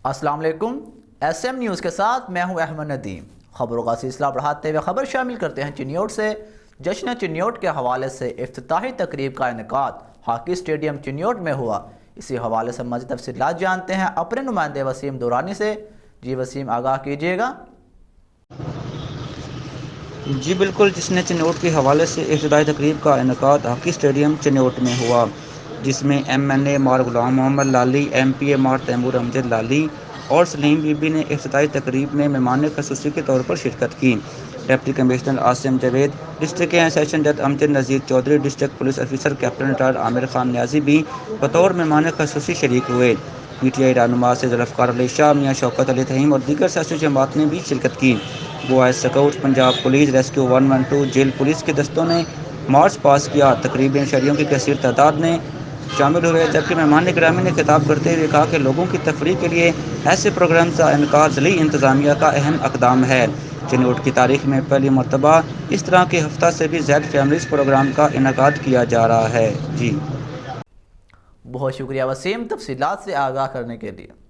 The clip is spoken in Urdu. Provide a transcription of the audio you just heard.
السلام علیکم۔ ایس ایم نیوز کے ساتھ میں ہوں احمد ندیم۔ خبروں کا سلسلہ بڑھاتے ہوئے خبر شامل کرتے ہیں چنیوٹ سے۔ جشن چنیوٹ کے حوالے سے افتتاحی تقریب کا انعقاد ہاکی اسٹیڈیم چنیوٹ میں ہوا۔ اسی حوالے سے مزید تفصیلات جانتے ہیں اپنے نمائندے وسیم دورانی سے۔ جی وسیم، آگاہ کیجیے گا۔ جی بالکل، جشن چنیوٹ کے حوالے سے افتتاحی تقریب کا انعقاد ہاکی اسٹیڈیم چنیوٹ میں ہوا، جس میں ایم این اے مار غلام محمد لالی، ایم پی اے مار تیمور امجد لالی اور سلیم بی بی نے افتتاحی تقریب میں مہمان خصوصی کے طور پر شرکت کی۔ Deputy commissioner Asim Javed, district and session جج Amjad Nazir Chaudhry, district police officer captain retired Amir Khan Niazi بھی بطور مہمان خصوصی شریک ہوئے۔ پی ٹی آئی رہنما سے ذوالفقار علی شاہ، میاں شوکت علی تھیم اور دیگر سیاسی جماعت نے بھی شرکت کی۔ Boy scouts, Punjab police, rescue 112، jail police کے دستوں نے مارچ پاس کیا۔ تقریب میں شہریوں کی کثیر تعداد میں شامل ہوئے، جبکہ مہمان گرامی نے خطاب کرتے ہوئے کہا کہ لوگوں کی تفریح کے لیے ایسے پروگرامز کا انعقاد ضلعی انتظامیہ کا اہم اقدام ہے۔ چنیوٹ کی تاریخ میں پہلی مرتبہ اس طرح کے ہفتہ سے بھی زائد فیملیز پروگرام کا انعقاد کیا جا رہا ہے۔ جی بہت شکریہ وسیم، تفصیلات سے آگاہ کرنے کے لیے۔